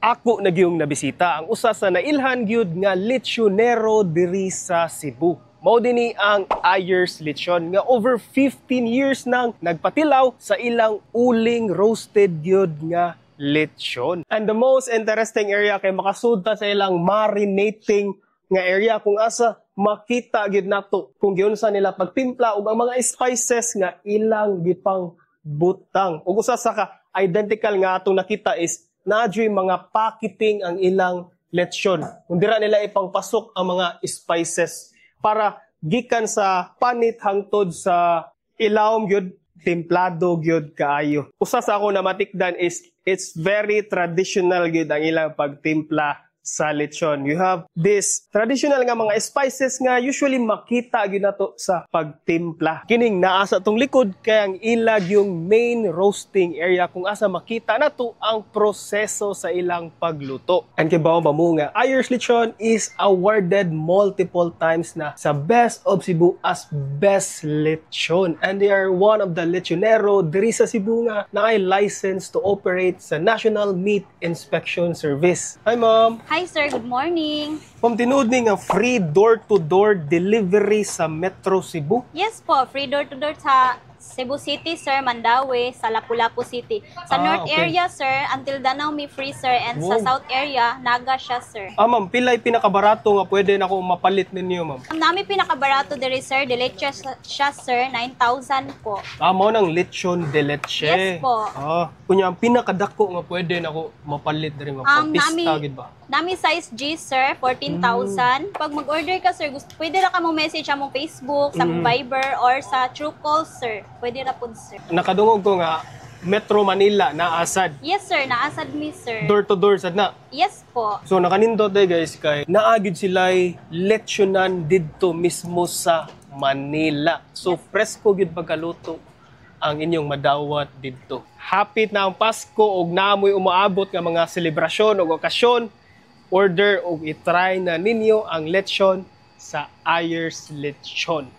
ako na gyung nabisita ang usa sa nailhan gyud nga lechonero diri sa Cebu. Mao dinhi ang Ayers Lechon nga over 15 years nang nagpatilaw sa ilang uling roasted gyud nga lechon. And the most interesting area kay makasudta sa ilang marinating nga area kung asa makita gyud nato kung giunsa nila pagtimpla ug ang mga spices nga ilang gipang butang. Ug usa sa ka identical nga atong nakita is naadyoy mga packaging ang ilang lechon. Kung dira nila ipangpasok ang mga spices para gikan sa panit hangtod sa ilawom gyud templado gyud kaayo. Usa sa ako na matikdan is it's very traditional gyud ang ilang pagtimpla sa lechon. You have this traditional nga mga spices nga usually makita gyud nato sa pagtimpla. Kining naa sa tong likod kay ang ilag yung main roasting area kung asa makita nato ang proseso sa ilang pagluto. And kay bawo ba mo nga Ayers Lechon is awarded multiple times na sa Best of Cebu as Best Lechon. And they are one of the lechonero diri sa Cebu nga na ay license to operate sa National Meat Inspection Service. Hi ma'am. Hi sir, good morning. Ma'am, tinuod ni nga free door-to-door delivery sa Metro Cebu? Yes po, free door-to-door sa Cebu City, sir, Mandaue, sa Lapu-Lapu City. Sa North okay. area, sir, until Danao may free, sir. And sa South area, Naga siya, sir. Ma'am, pilay pinakabarato nga pwede na ako mapalit ninyo, ma'am? Ang namin pinakabarato diri, sir, de leche siya, sir, 9,000 po. Mao nang lechon de leche. Yes po. Kunya, ang pinakadako nga pwede na ako mapalit diri, ma'am. Pista, gid ba? Nami size G, sir, 14,000. Pag mag-order ka, sir, pwede na ka mo message sa mong Facebook, sa mong Viber, or sa Truecaller, sir. Pwede na po, sir. Nakadungog ko nga, Metro Manila, naasad. Yes, sir. Naasad mi, sir. Door-to-door, sad na. Yes po. So, nakanindot guys, kay naagid sila'y lechonan didto mismo sa Manila. So, presko gid pagkaluto ang inyong madawat didto. Hapit na ang Pasko ug naamoy umaabot nga mga selebrasyon ug okasyon. Order ug i-try na ninyo ang lechon sa Ayers Lechon.